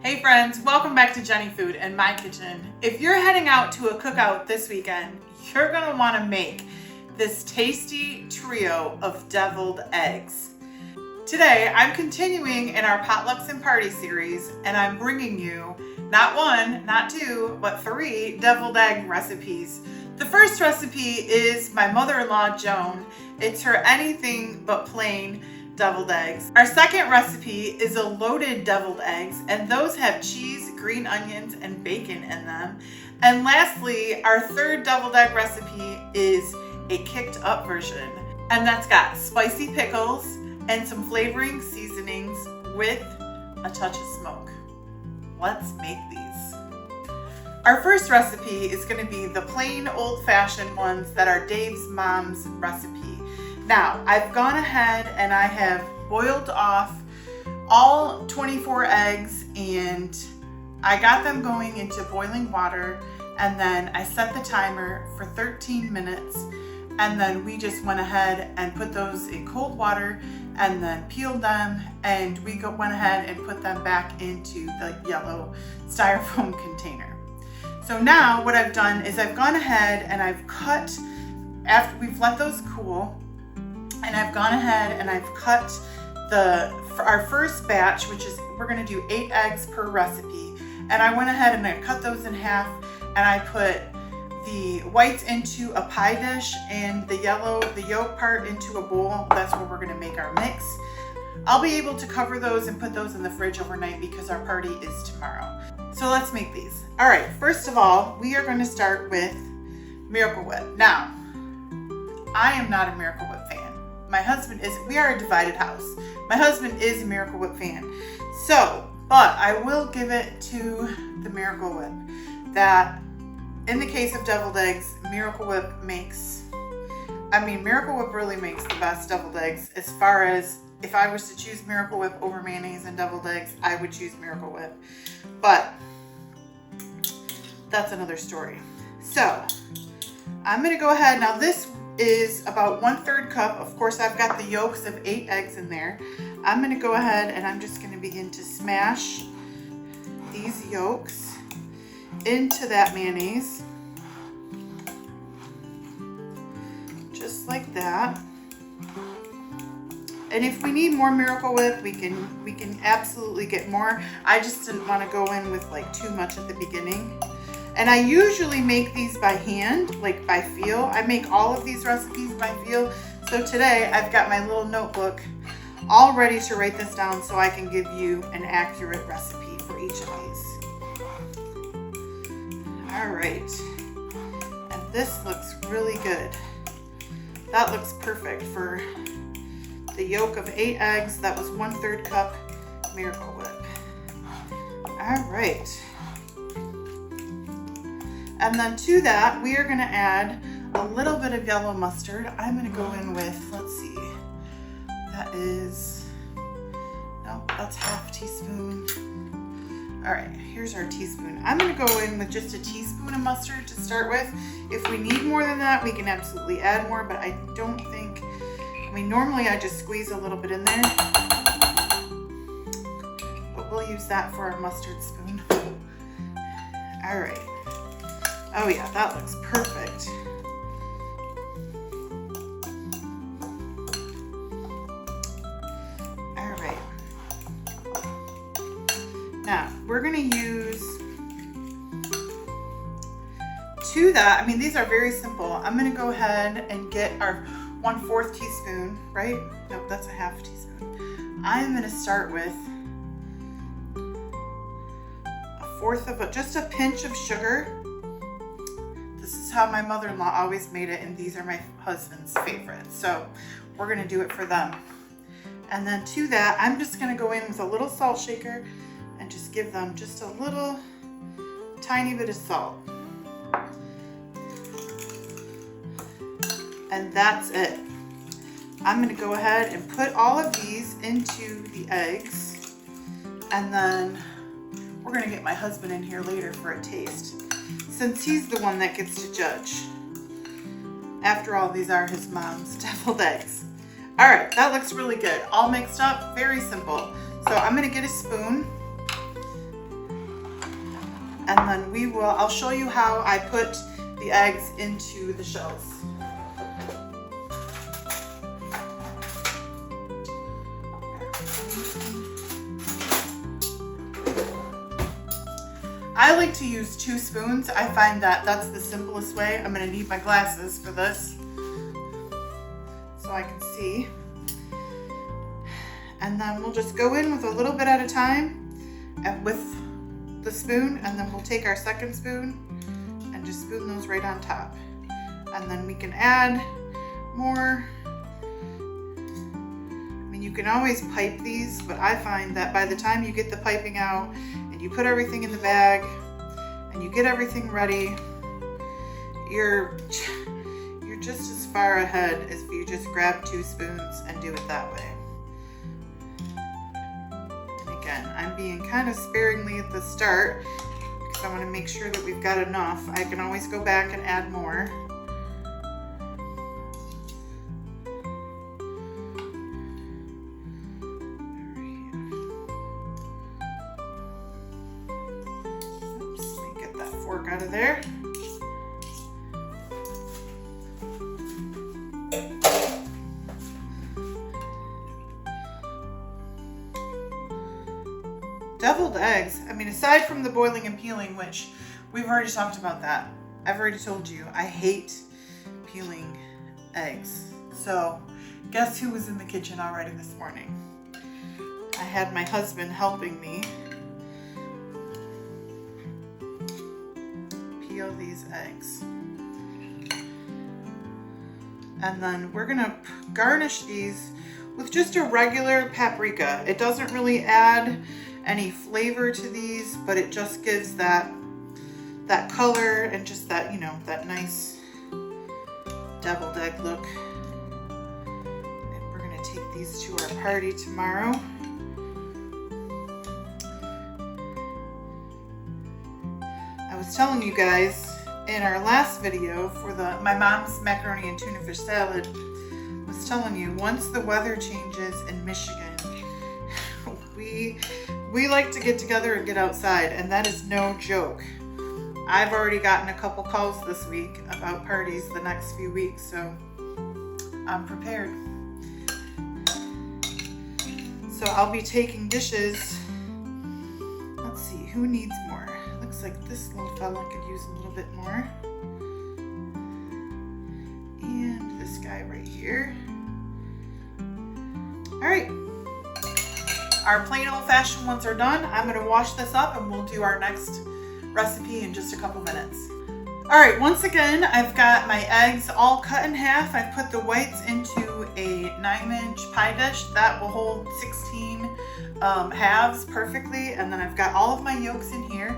Hey friends, welcome back to Jenny Food and My Kitchen. If you're heading out to a cookout this weekend, you're gonna wanna make this tasty trio of deviled eggs. Today, I'm continuing in our Potlucks and Party series, and I'm bringing you not one, not two, but 3 deviled egg recipes. The first recipe is my mother-in-law, Joan. It's her anything but plain deviled eggs. Our second recipe is a loaded deviled eggs, and those have cheese, green onions, and bacon in them. And lastly, our third deviled egg recipe is a kicked up version, and that's got spicy pickles and some flavoring seasonings with a touch of smoke. Let's make these. Our first recipe is going to be the plain old-fashioned ones that are Dave's mom's recipe. Now, I've gone ahead and I have boiled off all 24 eggs, and I got them going into boiling water, and then I set the timer for 13 minutes, and then we just went ahead and put those in cold water and then peeled them, and we went ahead and put them back into the yellow styrofoam container. So now what I've done is I've gone ahead and I've cut, after we've let those cool, and I've gone ahead and I've cut our first batch, which is, we're gonna do 8 eggs per recipe. And I went ahead and I cut those in half, and I put the whites into a pie dish and the yolk part into a bowl. That's where we're gonna make our mix. I'll be able to cover those and put those in the fridge overnight because our party is tomorrow. So let's make these. All right, first of all, we are gonna start with Miracle Whip. Now, I am not a Miracle Whip fan. My husband is. We are a divided house. My husband is a Miracle Whip fan. So, but I will give it to the Miracle Whip that in the case of deviled eggs, Miracle Whip really makes the best deviled eggs. As far as if I was to choose Miracle Whip over mayonnaise and deviled eggs, I would choose Miracle Whip. But that's another story. So, I'm gonna go ahead. Now this is about 1/3 cup. Of course, I've got the yolks of 8 eggs in there. I'm gonna go ahead and I'm just gonna begin to smash these yolks into that mayonnaise. Just like that. And if we need more Miracle Whip, we can absolutely get more. I just didn't want to go in with like too much at the beginning. And I usually make these by hand, like by feel. I make all of these recipes by feel. So today I've got my little notebook all ready to write this down so I can give you an accurate recipe for each of these. All right. And this looks really good. That looks perfect for the yolk of 8 eggs. That was 1/3 cup Miracle Whip. All right. And then to that, we are gonna add a little bit of yellow mustard. I'm gonna go in with, let's see, that's 1/2 teaspoon. All right, here's our teaspoon. I'm gonna go in with just a teaspoon of mustard to start with. If we need more than that, we can absolutely add more, but I don't think, normally I just squeeze a little bit in there, but we'll use that for our mustard spoon. All right. Oh yeah, that looks perfect. All right. Now, we're gonna use to that, these are very simple. I'm gonna go ahead and get our 1/4 teaspoon, right? No, that's a 1/2 teaspoon. I'm gonna start with just a pinch of sugar. This is how my mother-in-law always made it, and these are my husband's favorites. So we're gonna do it for them. And then to that, I'm just gonna go in with a little salt shaker and just give them just a little tiny bit of salt. And that's it. I'm gonna go ahead and put all of these into the eggs, and then we're gonna get my husband in here later for a taste, since he's the one that gets to judge. After all, these are his mom's deviled eggs. All right, that looks really good. All mixed up, very simple. So I'm gonna get a spoon And then I'll show you how I put the eggs into the shells. I like to use 2 spoons. I find that that's the simplest way. I'm gonna need my glasses for this so I can see. And then we'll just go in with a little bit at a time and with the spoon, and then we'll take our second spoon and just spoon those right on top. And then we can add more. I mean, you can always pipe these, but I find that by the time you get the piping out and you put everything in the bag and you get everything ready, you're just as far ahead as if you just grab 2 spoons and do it that way. Again, I'm being kind of sparingly at the start because I want to make sure that we've got enough. I can always go back and add more. Oops, let me get that fork out of there. Deviled eggs, I mean, aside from the boiling and peeling, which we've already talked about that. I've already told you, I hate peeling eggs. So guess who was in the kitchen already this morning? I had my husband helping me peel these eggs. And then we're gonna garnish these with just a regular paprika. It doesn't really add any flavor to these, but it just gives that color and just that, you know, that nice deviled egg look. And we're gonna take these to our party tomorrow. I was telling you guys in our last video for my mom's macaroni and tuna fish salad, I was telling you, once the weather changes in Michigan, we like to get together and get outside, and that is no joke. I've already gotten a couple calls this week about parties the next few weeks, so I'm prepared. So I'll be taking dishes. Let's see, who needs more? Looks like this little fella could use a little bit more. And this guy right here. All right. Our plain old-fashioned ones are done. I'm gonna wash this up and we'll do our next recipe in just a couple minutes. All right, once again, I've got my eggs all cut in half. I've put the whites into a 9-inch pie dish that will hold 16 halves perfectly. And then I've got all of my yolks in here.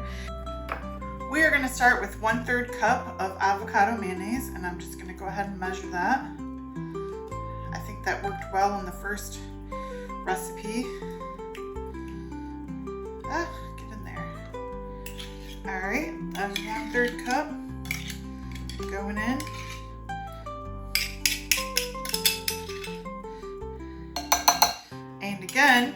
We are gonna start with 1/3 cup of avocado mayonnaise, and I'm just gonna go ahead and measure that. I think that worked well in the first recipe. Get in there. All right, that's 1/3 cup going in. And again,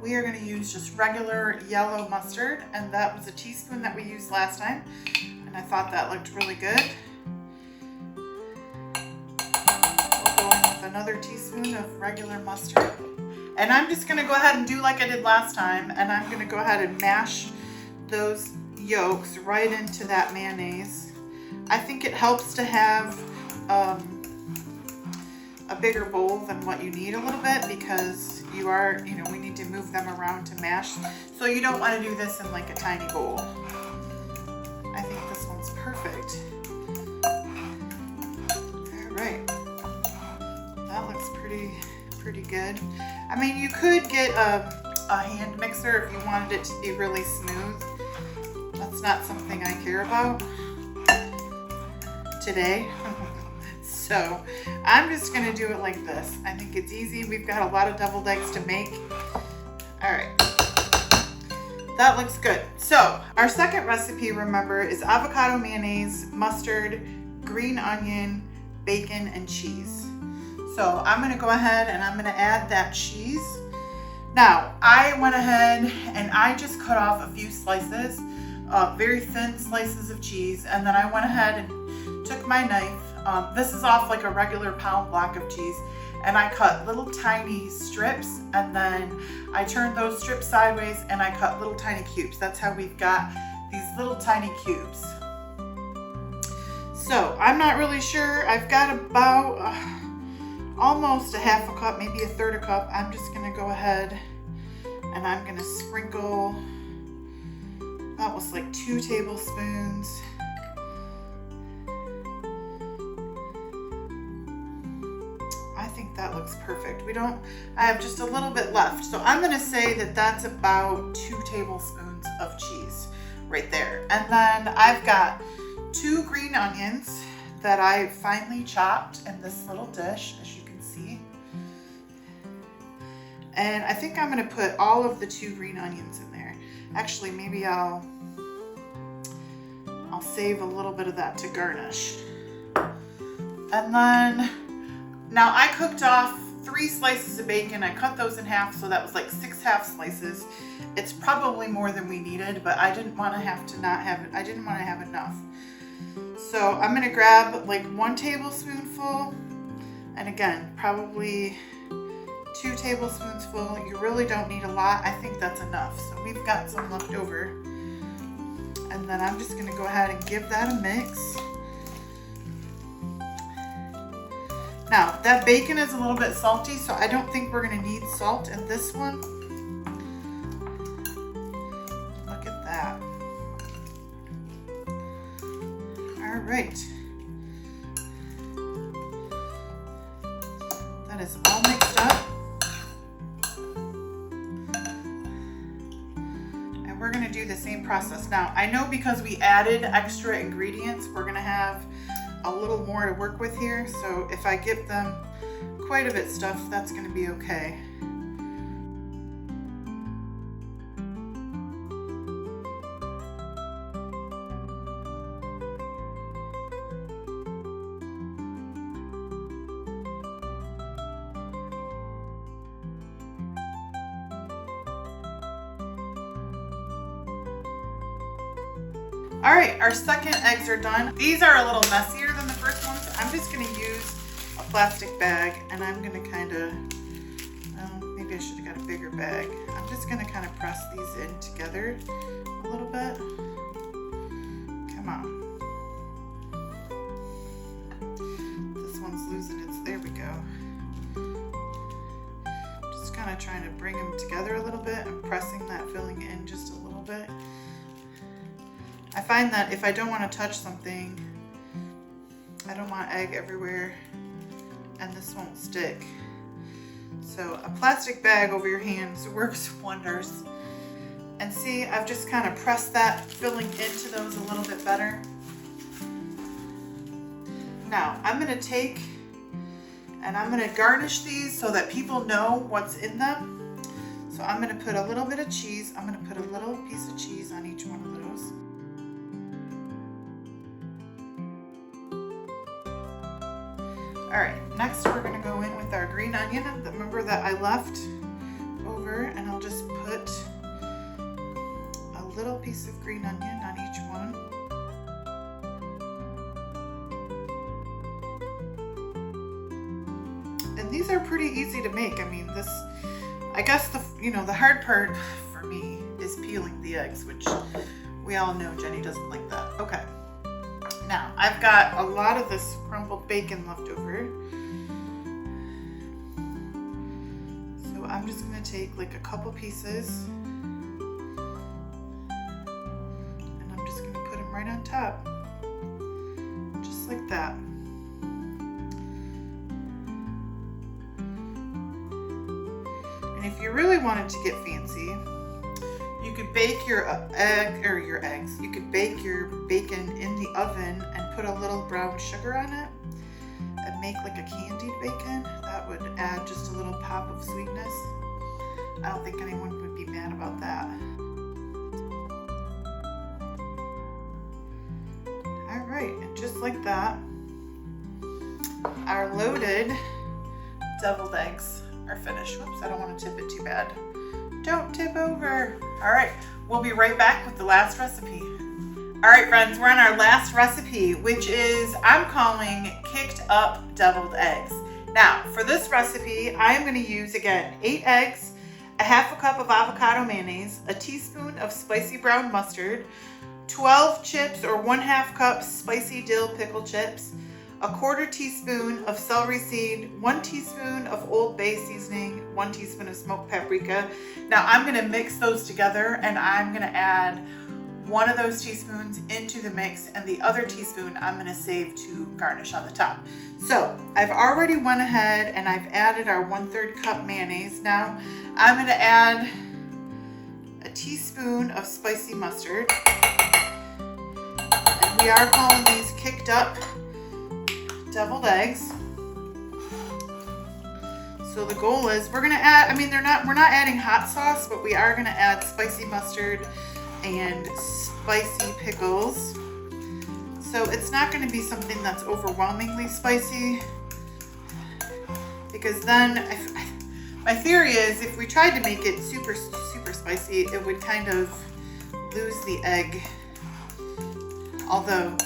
we are going to use just regular yellow mustard, and that was a teaspoon that we used last time, and I thought that looked really good. We'll go in with another teaspoon of regular mustard. And I'm just gonna go ahead and do like I did last time, and I'm gonna go ahead and mash those yolks right into that mayonnaise. I think it helps to have a bigger bowl than what you need a little bit, because we need to move them around to mash. So you don't wanna do this in like a tiny bowl. I think this one's perfect. All right, that looks pretty good. I mean, you could get a hand mixer if you wanted it to be really smooth. That's not something I care about today. So I'm just gonna do it like this. I think it's easy. We've got a lot of deviled eggs to make. All right, that looks good. So our second recipe, remember, is avocado mayonnaise, mustard, green onion, bacon, and cheese. So I'm gonna go ahead and I'm gonna add that cheese. Now, I went ahead and I just cut off a few slices, very thin slices of cheese, and then I went ahead and took my knife. This is off like a regular pound block of cheese, and I cut little tiny strips, and then I turned those strips sideways and I cut little tiny cubes. That's how we've got these little tiny cubes. So I'm not really sure. I've got about almost a half a cup, maybe a third a cup. I'm just gonna go ahead and I'm gonna sprinkle, that was like 2 tablespoons. I think that looks perfect. I have just a little bit left. So I'm gonna say that that's about 2 tablespoons of cheese right there. And then I've got 2 green onions that I finely chopped in this little dish, as you can see. And I think I'm gonna put all of the 2 green onions in there. Actually, maybe I'll save a little bit of that to garnish. And then, now I cooked off 3 slices of bacon. I cut those in half, so that was like 6 half slices. It's probably more than we needed, but I didn't want to have to not have it. I didn't want to have enough. So I'm gonna grab like 1 tablespoonful, and again, probably 2 tablespoons full. You really don't need a lot. I think that's enough. So we've got some left over. And then I'm just gonna go ahead and give that a mix. Now, that bacon is a little bit salty, so I don't think we're gonna need salt in this one. Look at that. All right. That is all mixed up. And we're gonna do the same process. Now, I know because we added extra ingredients, we're gonna have a little more to work with here. So if I give them quite a bit stuffed, that's gonna be okay. All right, our second eggs are done. These are a little messier than the first ones. I'm just gonna use a plastic bag, and I'm gonna maybe I should have got a bigger bag. I'm just gonna kind of press these in together a little bit. Come on. This one's losing its, there we go. Just kind of trying to bring them together a little bit and pressing that filling in just a little bit. I find that if I don't want to touch something, I don't want egg everywhere, and this won't stick. So a plastic bag over your hands works wonders. And see, I've just kind of pressed that filling into those a little bit better. Now I'm going to take and I'm going to garnish these so that people know what's in them. So I'm going to put a little bit of cheese. I'm going to put a little piece of cheese on each one of those. All right, next we're gonna go in with our green onion. Remember that I left over, and I'll just put a little piece of green onion on each one. And these are pretty easy to make. I mean, I guess the hard part for me is peeling the eggs, which we all know Jenny doesn't like that. Okay. Now, I've got a lot of this crumbled bacon left over. So I'm just going to take like a couple pieces, and I'm just going to put them right on top. Just like that. And if you really wanted to get fancy, you could bake your eggs. You could bake your bacon in the oven and put a little brown sugar on it and make like a candied bacon. That would add just a little pop of sweetness. I don't think anyone would be mad about that. All right, and just like that, our loaded deviled eggs are finished. Whoops, I don't want to tip it too bad. Don't tip over. All right, we'll be right back with the last recipe. All right, friends, we're on our last recipe, which is, I'm calling kicked up deviled eggs. Now, for this recipe, I am going to use, again, 8 eggs, a half a cup of avocado mayonnaise, a teaspoon of spicy brown mustard, 12 chips or 1/2 cup spicy dill pickle chips, a 1/4 teaspoon of celery seed, 1 teaspoon of Old Bay seasoning, 1 teaspoon of smoked paprika. Now I'm going to mix those together, and I'm going to add one of those teaspoons into the mix, and the other teaspoon I'm going to save to garnish on the top. So I've already went ahead and I've added our 1/3 cup mayonnaise. Now I'm going to add a teaspoon of spicy mustard. And we are calling these kicked up deviled eggs. So the goal is we're going to add, we're not adding hot sauce, but we are going to add spicy mustard and spicy pickles. So it's not going to be something that's overwhelmingly spicy, because then my theory is if we tried to make it super spicy, it would kind of lose the egg. Although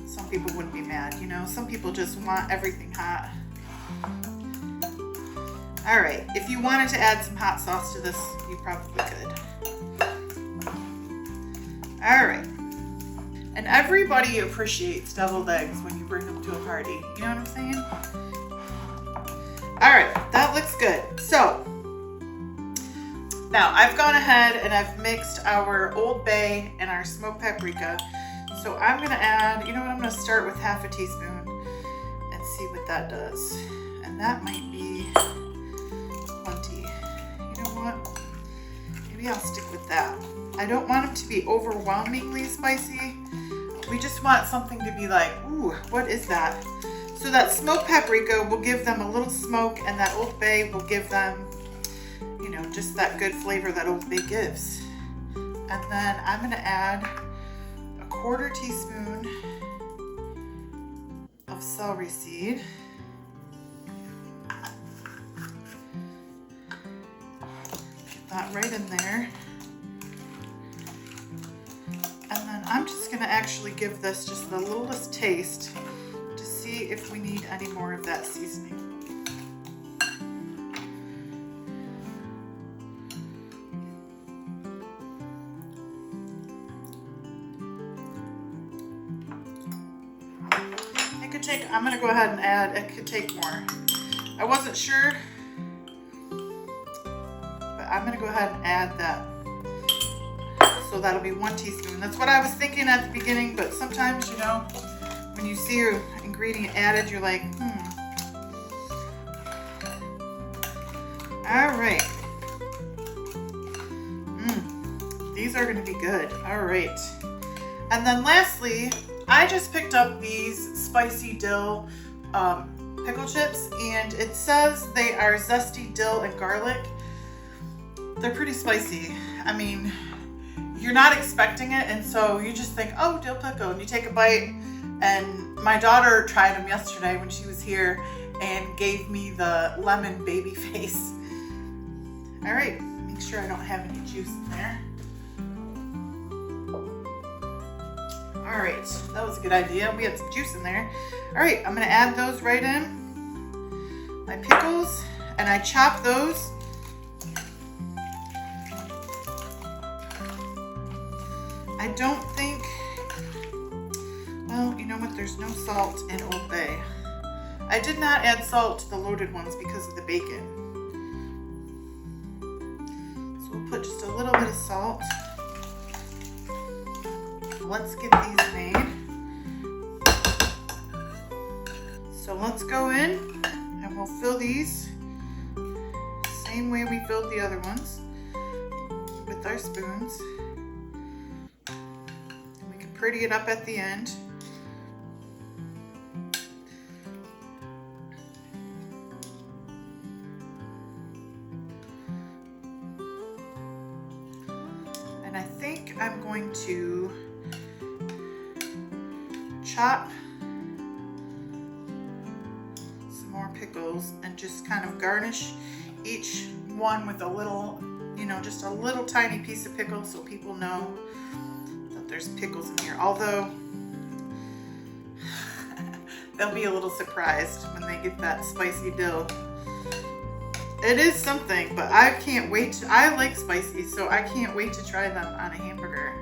some people wouldn't be mad, you know, some people just want everything hot. All right, if you wanted to add some hot sauce to this, you probably could. All right. And everybody appreciates deviled eggs when you bring them to a party. You know what I'm saying? All right, that looks good. So now I've gone ahead and I've mixed our Old Bay and our smoked paprika. So I'm gonna add, you know what, I'm gonna start with 1/2 teaspoon and see what that does. And that might be plenty. You know what? Maybe I'll stick with that. I don't want them to be overwhelmingly spicy. We just want something to be like, ooh, what is that? So that smoked paprika will give them a little smoke, and that Old Bay will give them, you know, just that good flavor that Old Bay gives. And then I'm gonna add a 1/4 teaspoon of celery seed. Get that right in there. And then I'm just gonna actually give this just the littlest taste to see if we need any more of that seasoning. I'm gonna go ahead and add, it could take more. I wasn't sure, but I'm gonna go ahead and add that. So that'll be 1 teaspoon. That's what I was thinking at the beginning, but sometimes, you know, when you see your ingredient added, you're like, All right. These are gonna be good. All right. And then lastly, I just picked up these spicy dill pickle chips, and it says they are zesty dill and garlic. They're pretty spicy. I mean, you're not expecting it, and so you just think, oh, dill pickle, and you take a bite. And my daughter tried them yesterday when she was here and gave me the lemon baby face. All right, make sure I don't have any juice in there. All right, that was a good idea. We had some juice in there. All right, I'm gonna add those right in. My pickles, and I chop those. I don't think, well, you know what? There's no salt in Old Bay. I did not add salt to the loaded ones because of the bacon. So we'll put just a little bit of salt. Let's get these made. So let's go in and we'll fill these same way we filled the other ones with our spoons. We can pretty it up at the end. And I think I'm going to chop some more pickles and just kind of garnish each one with a little, just a little tiny piece of pickle so people know that there's pickles in here. Although, they'll be a little surprised when they get that spicy dill. It is something, but I can't wait. I like spicy, so I can't wait to try them on a hamburger.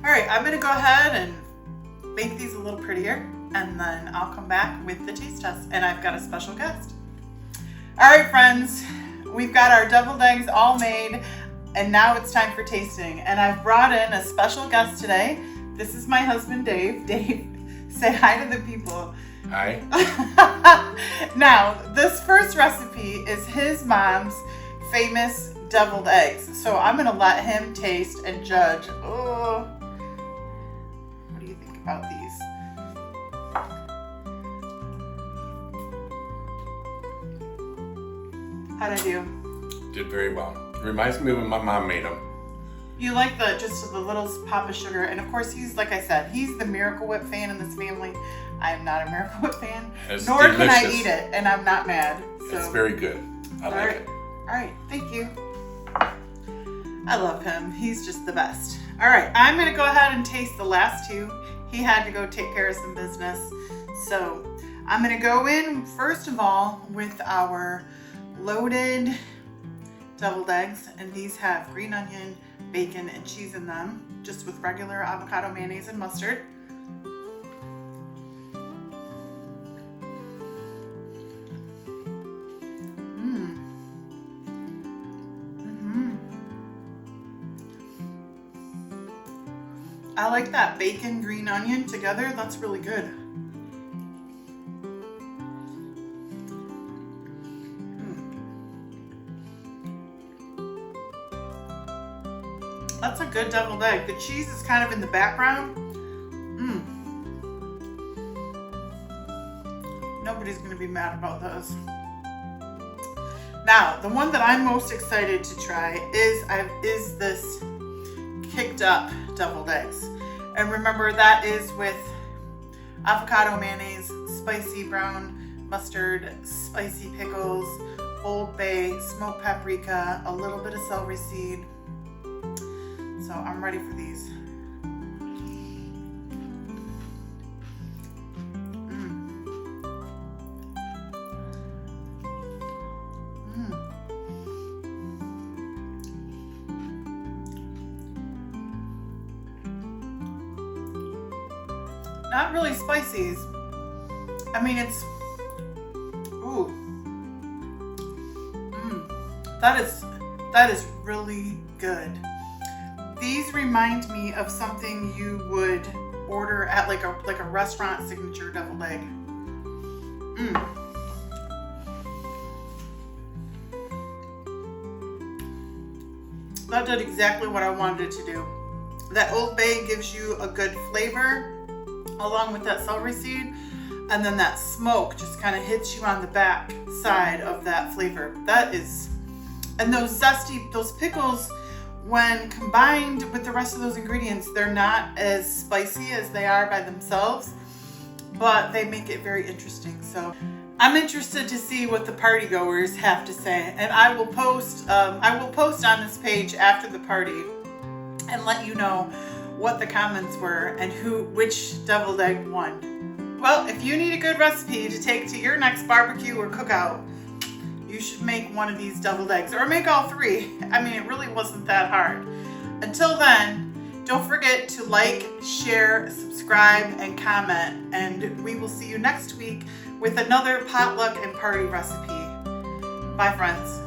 All right, I'm gonna go ahead and make these a little prettier, and then I'll come back with the taste test, and I've got a special guest. All right, friends, we've got our deviled eggs all made, and now it's time for tasting. And I've brought in a special guest today. This is my husband, Dave. Dave, say hi to the people. Hi. Now, this first recipe is his mom's famous deviled eggs. So I'm gonna let him taste and judge. Oh, what do you think about these? How'd I do? Did very well. Reminds me when my mom made them. You like just the little pop of sugar, and of course he's, like I said, he's the Miracle Whip fan in this family. I am not a Miracle Whip fan, It's nor delicious. can I eat it, and I'm not mad. So. It's very good. I like it. All right, thank you. I love him. He's just the best. All right, I'm gonna go ahead and taste the last two. He had to go take care of some business. So I'm gonna go in, first of all, with our loaded deviled eggs, and these have green onion, bacon, and cheese in them, just with regular avocado mayonnaise and mustard. I like that bacon, green onion together. That's really good. That's a good deviled egg. The cheese is kind of in the background. Nobody's gonna be mad about those. Now, the one that I'm most excited to try is this kicked up deviled eggs. And remember, that is with avocado mayonnaise, spicy brown mustard, spicy pickles, Old Bay, smoked paprika, a little bit of celery seed. So I'm ready for these. Not really spicy. I mean, it's, ooh. That is really good. These remind me of something you would order at like a restaurant signature deviled egg. That did exactly what I wanted it to do. That Old Bay gives you a good flavor along with that celery seed, and then that smoke just kind of hits you on the back side of that flavor. That is, and those pickles, when combined with the rest of those ingredients, they're not as spicy as they are by themselves, but they make it very interesting. So I'm interested to see what the party goers have to say, and I will post on this page after the party and let you know what the comments were and which deviled egg won. Well, if you need a good recipe to take to your next barbecue or cookout, you should make one of these deviled eggs, or make all three. I mean, it really wasn't that hard. Until then, don't forget to like, share, subscribe, and comment, and we will see you next week with another potluck and party recipe. Bye, friends.